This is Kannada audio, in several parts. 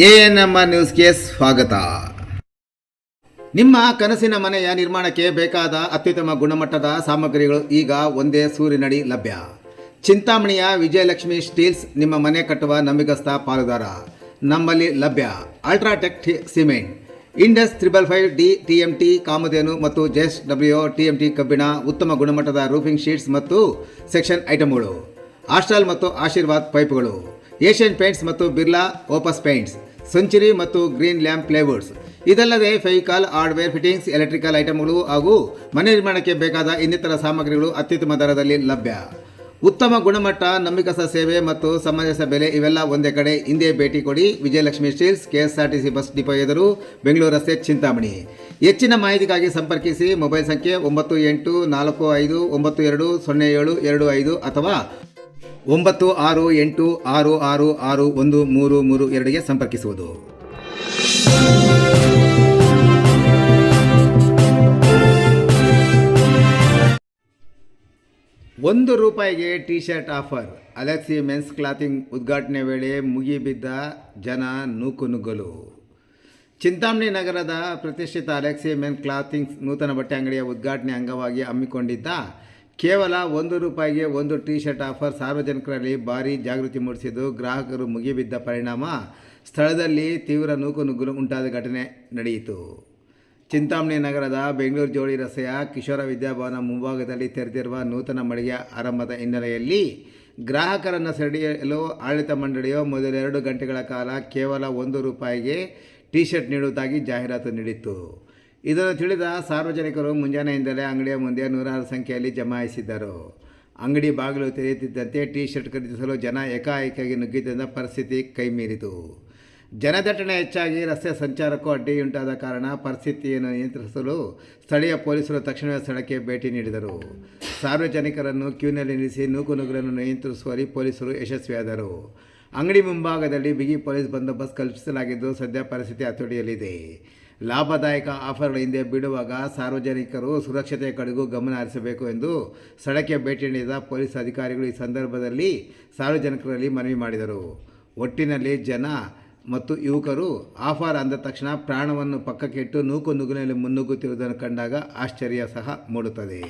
ANMR ನ್ಯೂಸ್ಗೆ ಸ್ವಾಗತ. ನಿಮ್ಮ ಕನಸಿನ ಮನೆಯ ನಿರ್ಮಾಣಕ್ಕೆ ಬೇಕಾದ ಅತ್ಯುತ್ತಮ ಗುಣಮಟ್ಟದ ಸಾಮಗ್ರಿಗಳು ಈಗ ಒಂದೇ ಸೂರಿನಡಿ ಲಭ್ಯ. ಚಿಂತಾಮಣಿಯ ವಿಜಯಲಕ್ಷ್ಮಿ ಸ್ಟೀಲ್ಸ್ ನಿಮ್ಮ ಮನೆ ಕಟ್ಟುವ ನಂಬಿಕಸ್ಥ ಪಾಲುದಾರ. ನಮ್ಮಲ್ಲಿ ಲಭ್ಯ UltraTech cement, Indus 555D TMT ಕಾಮಧೇನು ಮತ್ತು JSW TMT ಕಬ್ಬಿಣ, ಉತ್ತಮ ಗುಣಮಟ್ಟದ ರೂಫಿಂಗ್ ಶೀಟ್ಸ್ ಮತ್ತು ಸೆಕ್ಷನ್ ಐಟಮ್ಗಳು, ಆಸ್ಟ್ರಾಲ್ ಮತ್ತು ಆಶೀರ್ವಾದ್ ಪೈಪ್ಗಳು, ಏಷ್ಯನ್ ಪೇಂಟ್ಸ್ ಮತ್ತು ಬಿರ್ಲಾ ಓಪಸ್ ಪೇಂಟ್ಸ್, ಸೆಂಚುರಿ ಮತ್ತು ಗ್ರೀನ್ ಲ್ಯಾಂಪ್ ಪ್ಲೇವುಡ್ಸ್. ಇದಲ್ಲದೆ ಫೆವಿಕಾಲ್, ಹಾರ್ಡ್ವೇರ್, ಫಿಟ್ಟಿಂಗ್ಸ್, ಎಲೆಕ್ಟ್ರಿಕಲ್ ಐಟಮ್ಗಳು ಹಾಗೂ ಮನೆ ನಿರ್ಮಾಣಕ್ಕೆ ಬೇಕಾದ ಇನ್ನಿತರ ಸಾಮಗ್ರಿಗಳು ಅತ್ಯುತ್ತಮ ದರದಲ್ಲಿ ಲಭ್ಯ. ಉತ್ತಮ ಗುಣಮಟ್ಟ, ನಂಬಿಕಸ್ಥ ಸೇವೆ ಮತ್ತು ಸಮಂಜಸ ಬೆಲೆ ಇವೆಲ್ಲ ಒಂದೇ ಕಡೆ. ಹಿಂದೆ ಭೇಟಿ ಕೊಡಿ. Vijayalakshmi steels, KSRTC bus depot ಎದುರು, ಬೆಂಗಳೂರು ರಸ್ತೆ, ಚಿಂತಾಮಣಿ. ಹೆಚ್ಚಿನ ಮಾಹಿತಿಗಾಗಿ ಸಂಪರ್ಕಿಸಿ. ಮೊಬೈಲ್ ಸಂಖ್ಯೆ 9845920725 ಅಥವಾ 9686666132ಗೆ ಸಂಪರ್ಕಿಸುವುದು. ₹1 T shirt offer. Alexi men's clothing ಉದ್ಘಾಟನೆ ವೇಳೆ ಮುಗಿಬಿದ್ದ ಜನ ನೂಕುನುಗ್ಗಲು. ಚಿಂತಾಮಣಿ ನಗರದ ಪ್ರತಿಷ್ಠಿತ ಅಲೆಕ್ಸಿ ಮೆನ್ಸ್ ಕ್ಲಾತಿಂಗ್ಸ್ ನೂತನ ಬಟ್ಟೆ ಅಂಗಡಿಯ ಉದ್ಘಾಟನೆ ಅಂಗವಾಗಿ ಹಮ್ಮಿಕೊಂಡಿದ್ದ ಕೇವಲ ₹1 ಒಂದು ಟಿ ಶರ್ಟ್ ಆಫರ್ ಸಾರ್ವಜನಿಕರಲ್ಲಿ ಭಾರೀ ಜಾಗೃತಿ ಮೂಡಿಸಿದ್ದು, ಗ್ರಾಹಕರು ಮುಗಿಬಿದ್ದ ಪರಿಣಾಮ ಸ್ಥಳದಲ್ಲಿ ತೀವ್ರ ನೂಕುನುಗ್ಗಲು ಉಂಟಾದ ಘಟನೆ ನಡೆಯಿತು. ಚಿಂತಾಮಣಿ ನಗರದ ಬೆಂಗಳೂರು ಜೋಡಿ ರಸ್ತೆಯ ಕಿಶೋರ ವಿದ್ಯಾಭವನ ಮುಂಭಾಗದಲ್ಲಿ ತೆರೆದಿರುವ ನೂತನ ಮಳಿಗೆ ಆರಂಭದ ಹಿನ್ನೆಲೆಯಲ್ಲಿ ಗ್ರಾಹಕರನ್ನು ಸೆಳೆಯಲು ಆಡಳಿತ ಮಂಡಳಿಯು ಮೊದಲ 2 ಗಂಟೆಗಳ ಕಾಲ ಕೇವಲ ₹1 ಟಿ ಶರ್ಟ್ ನೀಡುವುದಾಗಿ ಜಾಹೀರಾತು ನೀಡಿತ್ತು. ಇದನ್ನು ತಿಳಿದ ಸಾರ್ವಜನಿಕರು ಮುಂಜಾನೆಯಿಂದಲೇ ಅಂಗಡಿಯ ಮುಂದೆ ನೂರಾರು ಸಂಖ್ಯೆಯಲ್ಲಿ ಜಮಾಯಿಸಿದ್ದರು. ಅಂಗಡಿ ಬಾಗಿಲು ತೆರೆಯುತ್ತಿದ್ದಂತೆ ಟಿ ಶರ್ಟ್ ಖರೀದಿಸಲು ಜನ ಏಕಾಏಕಿಯಾಗಿ ನುಗ್ಗಿದ್ದರಿಂದ ಪರಿಸ್ಥಿತಿ ಕೈಮೀರಿತು. ಜನದಟ್ಟಣೆ ಹೆಚ್ಚಾಗಿ ರಸ್ತೆ ಸಂಚಾರಕ್ಕೂ ಅಡ್ಡಿಯುಂಟಾದ ಕಾರಣ ಪರಿಸ್ಥಿತಿಯನ್ನು ನಿಯಂತ್ರಿಸಲು ಸ್ಥಳೀಯ ಪೊಲೀಸರು ತಕ್ಷಣವೇ ಸ್ಥಳಕ್ಕೆ ಭೇಟಿ ನೀಡಿದರು. ಸಾರ್ವಜನಿಕರನ್ನು ಕ್ಯೂನಲ್ಲಿ ನಿಲ್ಲಿಸಿ ನೂಕುನುಗ್ಗಲನ್ನು ನಿಯಂತ್ರಿಸುವಲ್ಲಿ ಪೊಲೀಸರು ಯಶಸ್ವಿಯಾದರು. ಅಂಗಡಿ ಮುಂಭಾಗದಲ್ಲಿ ಬಿಗಿ ಪೊಲೀಸ್ ಬಂದೋಬಸ್ತ್ ಕಲ್ಪಿಸಲಾಗಿದ್ದು, ಸದ್ಯ ಪರಿಸ್ಥಿತಿ ಹತೋಟಿಯಲ್ಲಿದೆ. ಲಾಭದಾಯಕ ಆಫರ್ಗಳ ಹಿಂದೆ ಬಿಡುವಾಗ ಸಾರ್ವಜನಿಕರು ಸುರಕ್ಷತೆಯ ಕಡೆಗೂ ಗಮನ ಹರಿಸಬೇಕು ಎಂದು ಸ್ಥಳಕ್ಕೆ ಭೇಟಿ ನೀಡಿದ ಪೊಲೀಸ್ ಅಧಿಕಾರಿಗಳು ಈ ಸಂದರ್ಭದಲ್ಲಿ ಸಾರ್ವಜನಿಕರಲ್ಲಿ ಮನವಿ ಮಾಡಿದರು. ಒಟ್ಟಿನಲ್ಲಿ ಜನ ಮತ್ತು ಯುವಕರು ಆಫರ್ ಅಂದ ತಕ್ಷಣ ಪ್ರಾಣವನ್ನು ಪಕ್ಕಕ್ಕಿಟ್ಟು ನೂಕುನುಗ್ಗಲಿನಲ್ಲಿ ಮುನ್ನುಗ್ಗುತ್ತಿರುವುದನ್ನು ಕಂಡಾಗ ಆಶ್ಚರ್ಯ ಸಹ ಮೂಡುತ್ತದೆ.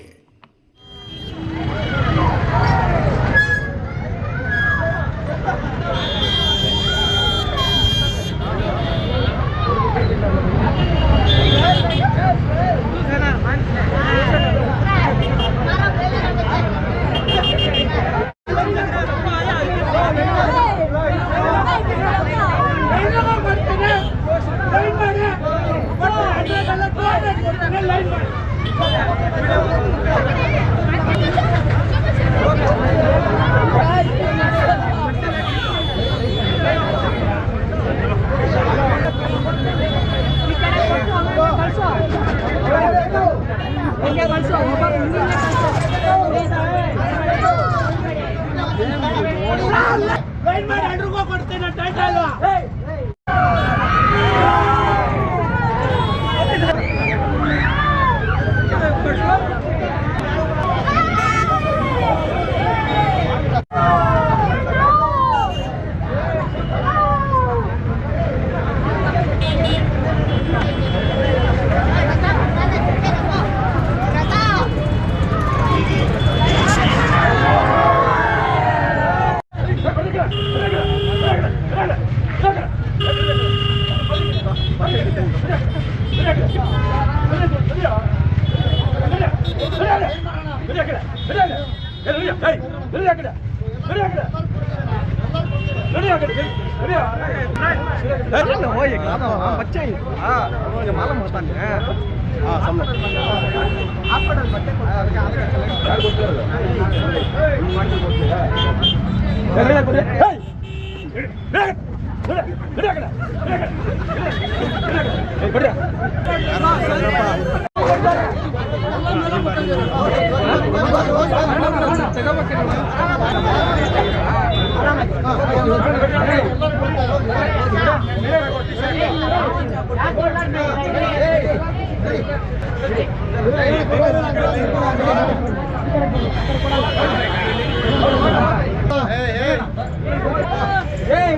Hey,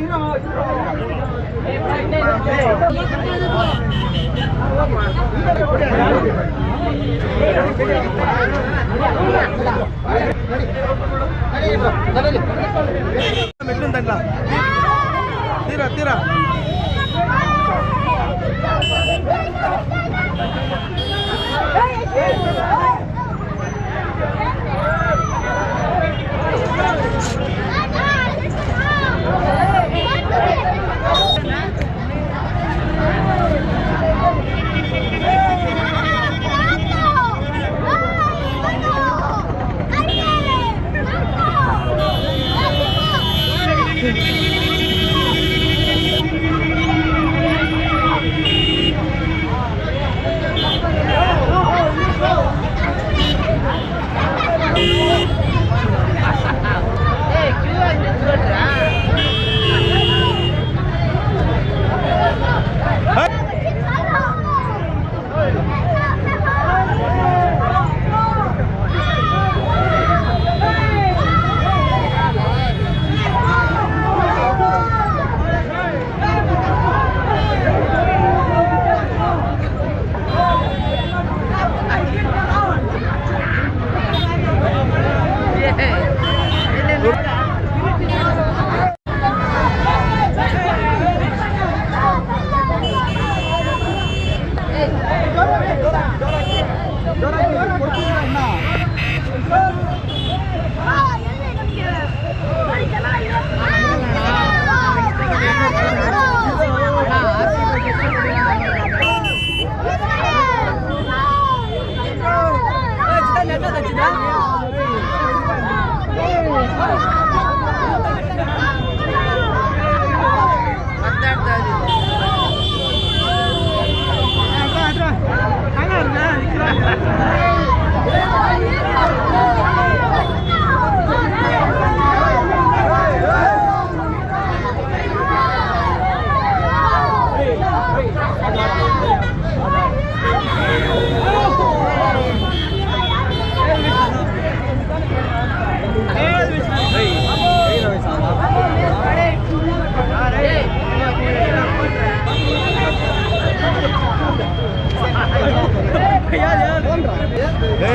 ತೀರಾ ತೀರಾ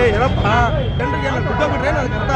ಏನಪ್ಪ ಜನರಿಗೆ ಎಲ್ಲ ಗುಡ್ಡ ಬಿಟ್ರೆ ಅದಕ್ಕಂತ